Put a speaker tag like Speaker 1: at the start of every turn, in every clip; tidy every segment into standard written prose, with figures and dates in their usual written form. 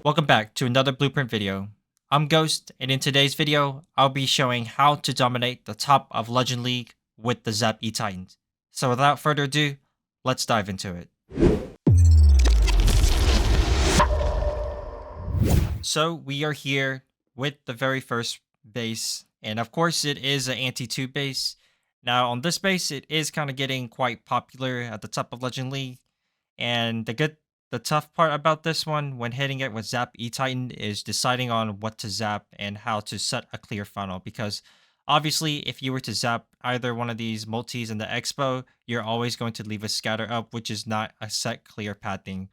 Speaker 1: Welcome back to another blueprint video. I'm Ghost, and in today's video, I'll be showing how to dominate the top of Legend League with the Zap Titans. So without further ado, let's dive into it. So we are here with the very first base, and of course it is an anti-2 base. Now on this base, it is kind of getting quite popular at the top of Legend League. And the tough part about this one when hitting it with Zap Titan is deciding on what to zap and how to set a clear funnel. Because obviously, if you were to zap either one of these multis in the expo, you're always going to leave a scatter up, which is not a set clear pathing.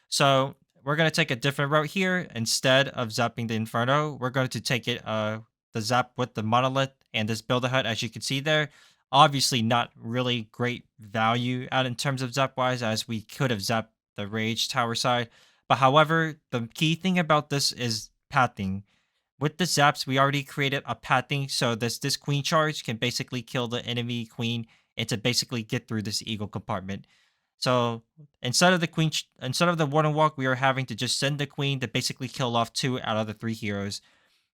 Speaker 1: So we're gonna take a different route here. Instead of zapping the Inferno, we're going to take it the zap with the monolith and this build a hut, as you can see there. Obviously, not really great value out in terms of zap wise, as we could have zapped the rage tower side. But however, the key thing about this is pathing. With the zaps, we already created a pathing, so this queen charge can basically kill the enemy queen and to basically get through this eagle compartment. So instead of instead of the warden walk, we are having to just send the queen to basically kill off 2 out of the 3 heroes.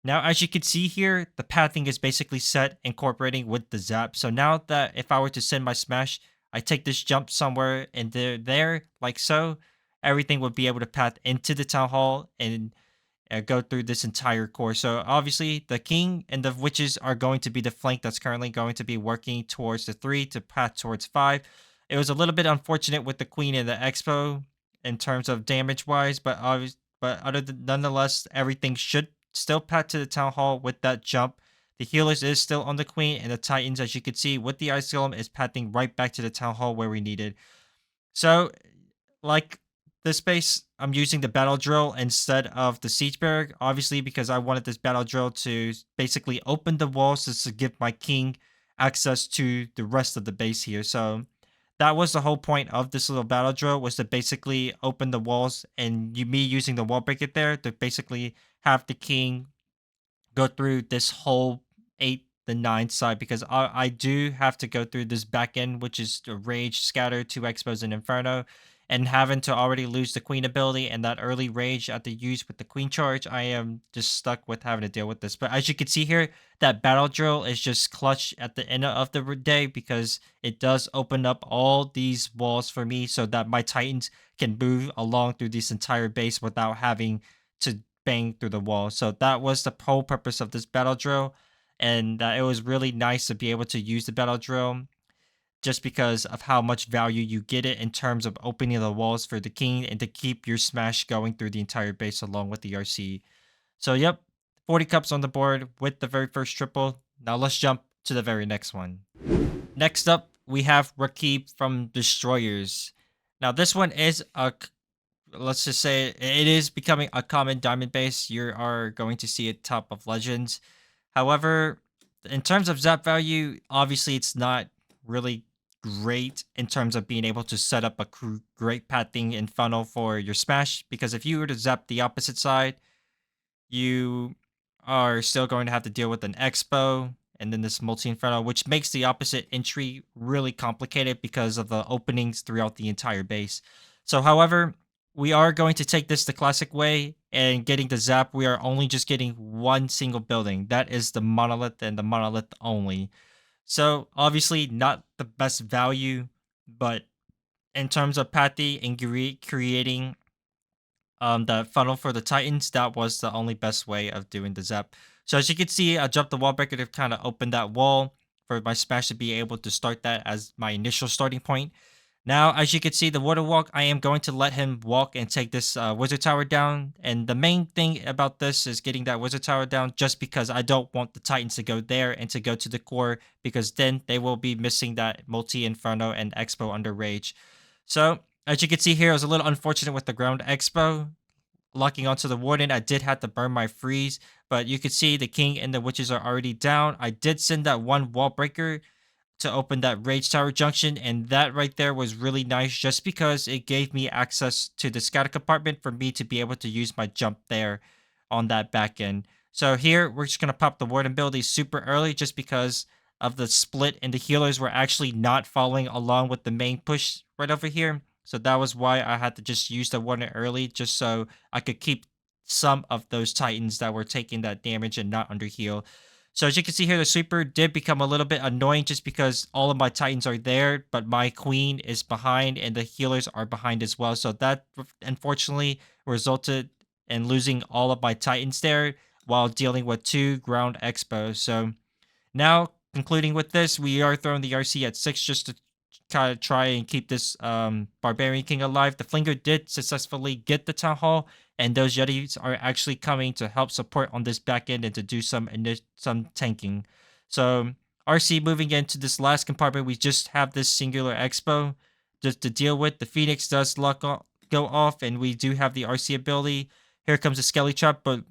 Speaker 1: Now, as you can see here, the pathing is basically set incorporating with the zap. So now that if I were to send my smash, I take this jump somewhere and there like so, everything would be able to path into the town hall and go through this entire course. So obviously the king and the witches are going to be the flank that's currently going to be working towards the 3 to path towards 5. It was a little bit unfortunate with the queen and the expo in terms of damage wise, but nonetheless, everything should still path to the town hall with that jump. The healers is still on the queen, and the titans, as you can see, with the ice golem, is pathing right back to the town hall where we needed. So, like this base, I'm using the battle drill instead of the siege barrack, obviously because I wanted this battle drill to basically open the walls to give my king access to the rest of the base here. So that was the whole point of this little battle drill, was to basically open the walls, and me using the wall breaker there to basically have the king go through this whole 8 the 9 side, because I do have to go through this back end, which is the rage, scatter, 2 expos, and inferno. And having to already lose the queen ability and that early rage at the use with the queen charge, I am just stuck with having to deal with this. But as you can see here, that battle drill is just clutch at the end of the day, because it does open up all these walls for me so that my titans can move along through this entire base without having to bang through the wall. So that was the whole purpose of this battle drill. And it was really nice to be able to use the battle drill just because of how much value you get it in terms of opening the walls for the king and to keep your smash going through the entire base along with the RC. So, yep, 40 cups on the board with the very first triple. Now let's jump to the very next one. Next up, we have Rakib from Destroyers. Now, this one is let's just say it is becoming a common diamond base. You are going to see it top of Legends. However, in terms of zap value, obviously it's not really great in terms of being able to set up a great pathing and funnel for your smash, because if you were to zap the opposite side, you are still going to have to deal with an expo and then this multi-inferno, which makes the opposite entry really complicated because of the openings throughout the entire base. So however, we are going to take this the classic way, and getting the zap, we are only just getting one single building. That is the monolith and the monolith only. So obviously not the best value, but in terms of pathy and creating the funnel for the Titans, that was the only best way of doing the zap. So as you can see, I jumped the wall breaker to kind of open that wall for my smash to be able to start that as my initial starting point. Now, as you can see, the water walk, I am going to let him walk and take this wizard tower down. And the main thing about this is getting that wizard tower down, just because I don't want the Titans to go there and to go to the core, because then they will be missing that multi-inferno and expo under rage. So as you can see here, it was a little unfortunate with the ground expo locking onto the warden. I did have to burn my freeze, but you can see the king and the witches are already down. I did send that one wall breaker to open that rage tower junction, and that right there was really nice, just because it gave me access to the scatter compartment for me to be able to use my jump there on that back end. So here we're just going to pop the warden ability super early, just because of the split, and the healers were actually not following along with the main push right over here. So that was why I had to just use the warden early, just so I could keep some of those Titans that were taking that damage and not under heal. So as you can see here, the sweeper did become a little bit annoying just because all of my Titans are there, but my queen is behind and the healers are behind as well. So that unfortunately resulted in losing all of my Titans there while dealing with 2 ground expos. So now, concluding with this, we are throwing the RC at 6 just to kind of try and keep this Barbarian King alive. The Flinger did successfully get the Town Hall, and those Yetis are actually coming to help support on this back end and to do some tanking. So, RC moving into this last compartment, we just have this singular Expo just to deal with. The Phoenix does go off, and we do have the RC ability. Here comes the Skelly Trap, but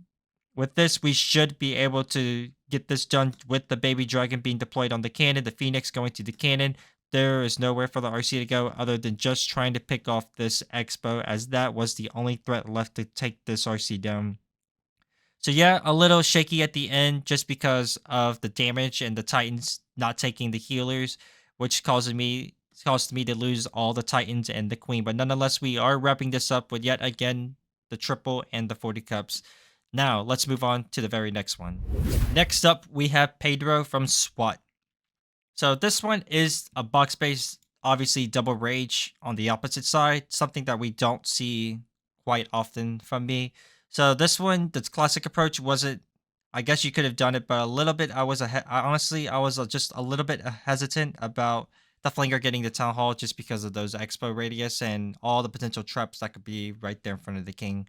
Speaker 1: with this, we should be able to get this done with the baby dragon being deployed on the cannon, the Phoenix going to the cannon. There is nowhere for the RC to go other than just trying to pick off this Expo, as that was the only threat left to take this RC down. So yeah, a little shaky at the end just because of the damage and the Titans not taking the healers, which caused me to lose all the Titans and the Queen. But nonetheless, we are wrapping this up with yet again the triple and the 40 cups. Now, let's move on to the very next one. Next up, we have Pedro from SWAT. So this one is a box base, obviously double rage on the opposite side, something that we don't see quite often from me. So this one, the classic approach wasn't, I guess you could have done it, but a little bit, honestly, I was just a little bit hesitant about the Flinger getting the Town Hall just because of those Expo radius and all the potential traps that could be right there in front of the King.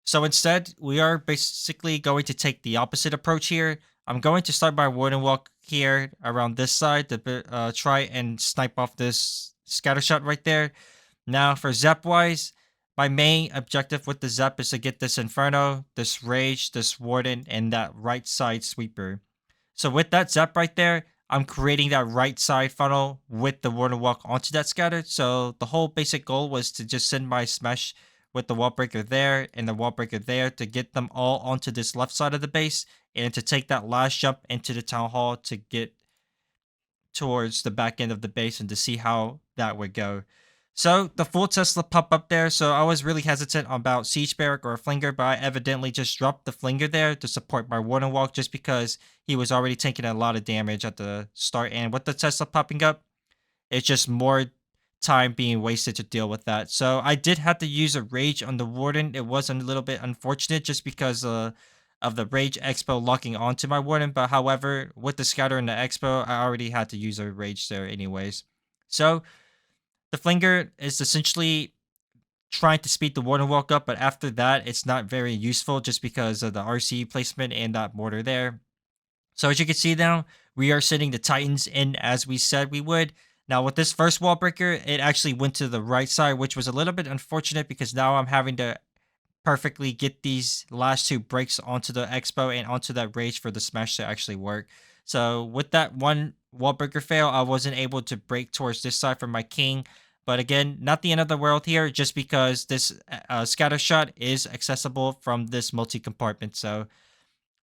Speaker 1: So instead, we are basically going to take the opposite approach here. I'm going to start my Warden Walk here around this side to try and snipe off this scatter shot right there. Now for Zap wise, my main objective with the Zap is to get this Inferno, this Rage, this Warden, and that right side sweeper. So with that Zap right there, I'm creating that right side funnel with the Warden Walk onto that scatter. So the whole basic goal was to just send my Smash with the wall breaker there and the wall breaker there to get them all onto this left side of the base and to take that last jump into the Town Hall to get towards the back end of the base and to see how that would go. So the full Tesla pop up there, so I was really hesitant about Siege Barrack or a Flinger, but I evidently just dropped the Flinger there to support my Warden Walk just because he was already taking a lot of damage at the start, and with the Tesla popping up, it's just more time being wasted to deal with that. So I did have to use a Rage on the Warden. It was a little bit unfortunate just because of the Rage Expo locking onto my Warden. But however, with the Scatter and the Expo, I already had to use a Rage there anyways. So the Flinger is essentially trying to speed the Warden Walk up. But after that, it's not very useful just because of the RC placement and that mortar there. So as you can see now, we are sending the Titans in as we said we would. Now with this first wall breaker, it actually went to the right side, which was a little bit unfortunate because now I'm having to perfectly get these last 2 breaks onto the Expo and onto that Rage for the Smash to actually work. So with that one wall breaker fail, I wasn't able to break towards this side for my King. But again, not the end of the world here, just because this scatter shot is accessible from this multi-compartment. So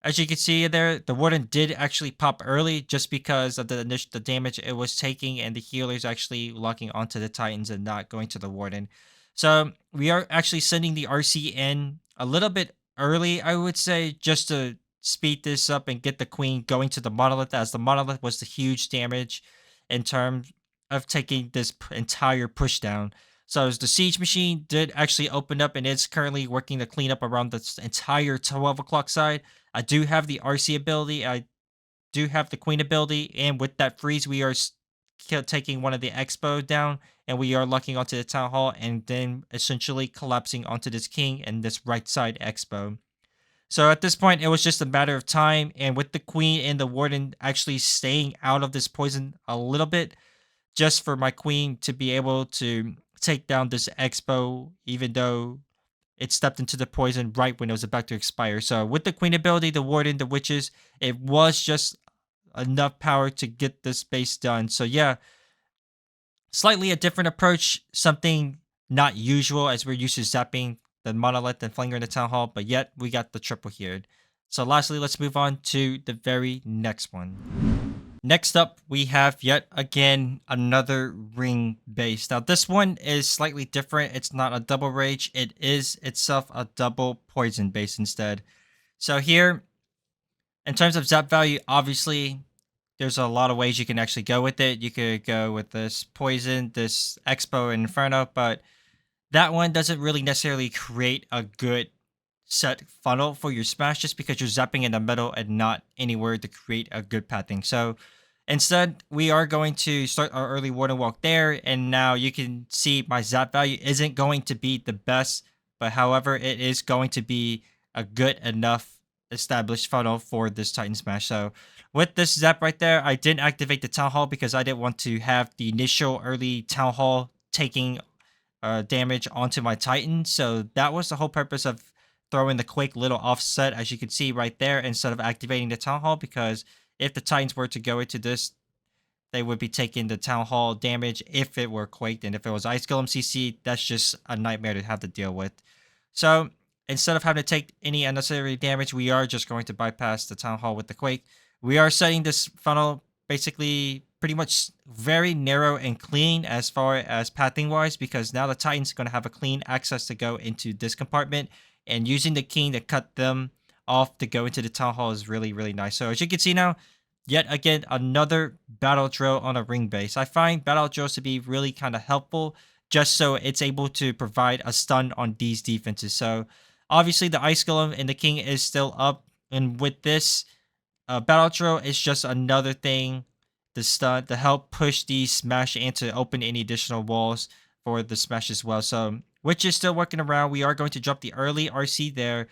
Speaker 1: as you can see there, the Warden did actually pop early just because of the damage it was taking and the healers actually locking onto the Titans and not going to the Warden. So we are actually sending the RC in a little bit early, I would say, just to speed this up and get the Queen going to the Monolith, as the Monolith was the huge damage in terms of taking this entire push down. So as the Siege Machine did actually open up and it's currently working to clean up around the entire 12 o'clock side. I do have the RC ability. I do have the Queen ability. And with that freeze, we are taking one of the Expo down. And we are locking onto the Town Hall and then essentially collapsing onto this King and this right side Expo. So at this point, it was just a matter of time. And with the Queen and the Warden actually staying out of this poison a little bit, just for my Queen to be able to take down this Expo, even though it stepped into the poison right when it was about to expire. So with the Queen ability, the Warden, the Witches, it was just enough power to get this base done. So yeah, slightly a different approach, something not usual as we're used to zapping the Monolith and Flinger in the Town Hall, but yet we got the triple here. So lastly, let's move on to the very next one. Next up, we have yet again another ring base. Now, this one is slightly different. It's not a double rage, it is itself a double poison base instead. So, here, in terms of zap value, obviously, there's a lot of ways you can actually go with it. You could go with this poison, this expo, and inferno, but that one doesn't really necessarily create a good set funnel for your smash just because you're zapping in the middle and not anywhere to create a good pathing. So instead, we are going to start our early warden walk there. And now you can see my zap value isn't going to be the best, but however, it is going to be a good enough established funnel for this Titan Smash. So with this zap right there, I didn't activate the Town Hall because I didn't want to have the initial early Town Hall taking damage onto my Titan. So that was the whole purpose of throwing the quick little offset, as you can see right there, instead of activating the Town Hall, because if the Titans were to go into this, they would be taking the Town Hall damage if it were quaked, and if it was Ice Golem CC, that's just a nightmare to have to deal with. So instead of having to take any unnecessary damage, we are just going to bypass the Town Hall with the Quake. We are setting this funnel basically pretty much very narrow and clean as far as pathing wise, because now the Titan's going to have a clean access to go into this compartment, and using the king to cut them off to go into the Town Hall is really, really nice. So as you can see now, yet again, another battle drill on a ring base. I find battle drills to be really kind of helpful just so it's able to provide a stun on these defenses. So obviously the Ice Golem and the King is still up, and with this battle drill, it's just another thing to stun to help push the smash and to open any additional walls for the smash as well. So which is still working around. We are going to drop the early RC there.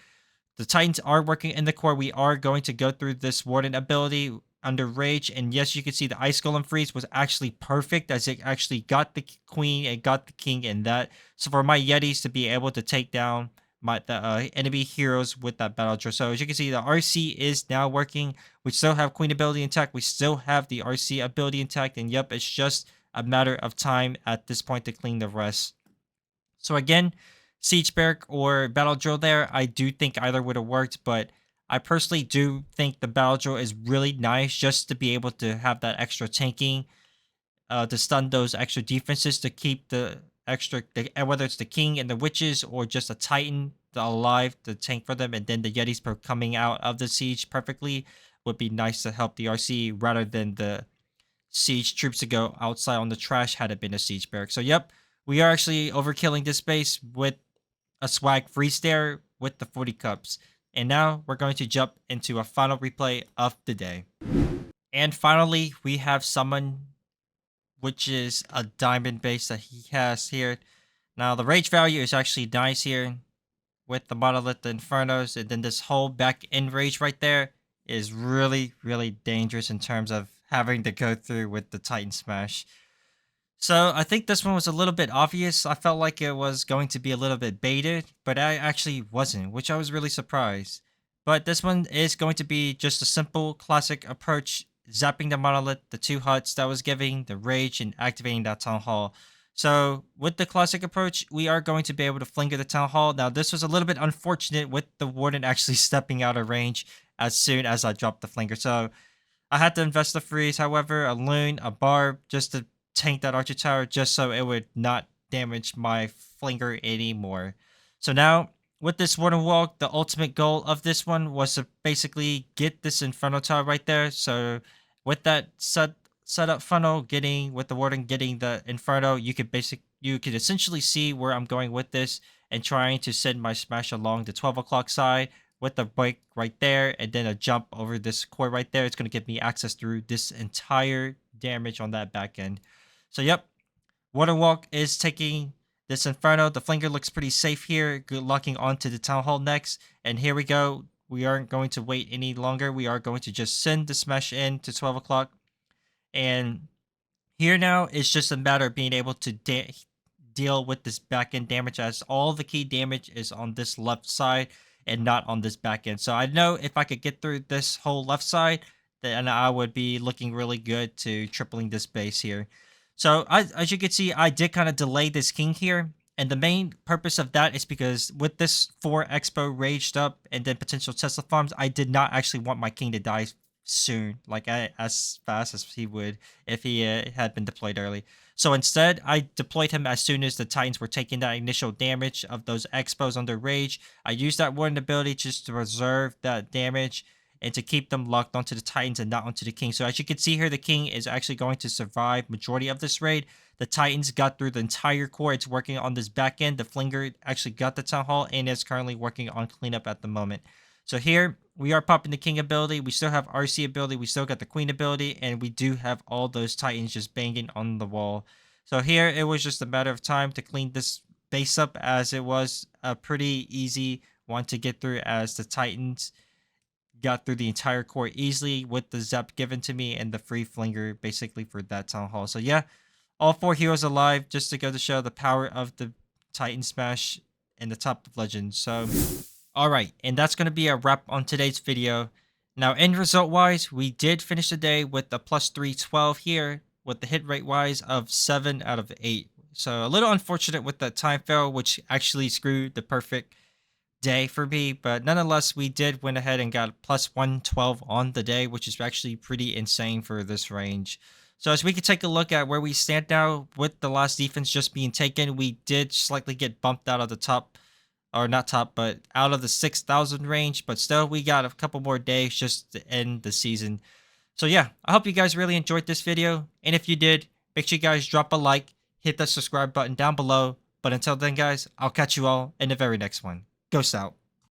Speaker 1: The Titans are working in the core. We are going to go through this Warden ability under Rage. And yes, you can see the Ice Golem freeze was actually perfect, as it actually got the Queen and got the King in that. So for my Yetis to be able to take down the enemy heroes with that battle drill. So as you can see, the RC is now working. We still have Queen ability intact. We still have the RC ability intact. And yep, it's just a matter of time at this point to clean the rest. So again, Siege Barrack or Battle Drill there, I do think either would have worked, but I personally do think the Battle Drill is really nice just to be able to have that extra tanking, to stun those extra defenses, to keep the extra, whether it's the King and the Witches or just a Titan alive to tank for them, and then the Yetis coming out of the Siege perfectly would be nice to help the RC rather than the Siege troops to go outside on the trash had it been a Siege Barrack. So yep, we are actually overkilling this base with a swag freeze there with the 40 cups. And now we're going to jump into a final replay of the day. And finally, we have someone, which is a diamond base that he has here. Now the rage value is actually nice here with the monolith, the infernos, and then this whole back end rage right there is really, really dangerous in terms of having to go through with the Titan Smash. So I think this one was a little bit obvious. I felt like it was going to be a little bit baited, but I actually wasn't, which I was really surprised. But this one is going to be just a simple classic approach, zapping the monolith, the 2 huts that was giving, the rage, and activating that Town Hall. So with the classic approach, we are going to be able to flinger the Town Hall. Now this was a little bit unfortunate with the Warden actually stepping out of range as soon as I dropped the flinger. So I had to invest the freeze, however, a loon, a barb, just to tank that archer tower just so it would not damage my flinger anymore. So now with this warden walk, the ultimate goal of this one was to basically get this inferno tower right there. So with that setup funnel, getting with the warden getting the inferno, you could essentially see where I'm going with this and trying to send my smash along the 12 o'clock side with the break right there, and then a jump over this core right there. It's going to give me access through this entire damage on that back end. So yep, Water Walk is taking this Inferno. The flinger looks pretty safe here. Good locking onto the Town Hall next. And here we go. We aren't going to wait any longer. We are going to just send the smash in to 12 o'clock. And here now, it's just a matter of being able to deal with this back end damage, as all the key damage is on this left side and not on this back end. So I know if I could get through this whole left side, then I would be looking really good to tripling this base here. So as you can see, I did kind of delay this king here. And the main purpose of that is because with this 4 expo raged up and then potential Tesla farms, I did not actually want my king to die soon, like as fast as he would if he had been deployed early. So instead, I deployed him as soon as the Titans were taking that initial damage of those Expos on their rage. I used that Warden ability just to reserve that damage and to keep them locked onto the Titans and not onto the King. So as you can see here, the King is actually going to survive majority of this raid. The Titans got through the entire core. It's working on this back end. The Flinger actually got the Town Hall and is currently working on cleanup at the moment. So here we are popping the King ability. We still have RC ability. We still got the Queen ability. And we do have all those Titans just banging on the wall. So here it was just a matter of time to clean this base up, as it was a pretty easy one to get through, as the Titans got through the entire core easily with the Zap given to me and the free Flinger basically for that Town Hall. So yeah, all 4 heroes alive, just to go to show the power of the Titan Smash in the top of Legends. So alright, and that's going to be a wrap on today's video. Now, end result wise, we did finish the day with a plus 312 here, with the hit rate wise of 7 out of 8. So a little unfortunate with that time fail, which actually screwed the perfect day for me, but nonetheless, we did went ahead and got plus 112 on the day, which is actually pretty insane for this range. So as we can take a look at where we stand now with the last defense just being taken, we did slightly get bumped out of the top, or not top, but out of the 6,000 range, but still we got a couple more days just to end the season. So yeah, I hope you guys really enjoyed this video, and if you did, make sure you guys drop a like, hit that subscribe button down below, but until then guys, I'll catch you all in the very next one. Ghost out.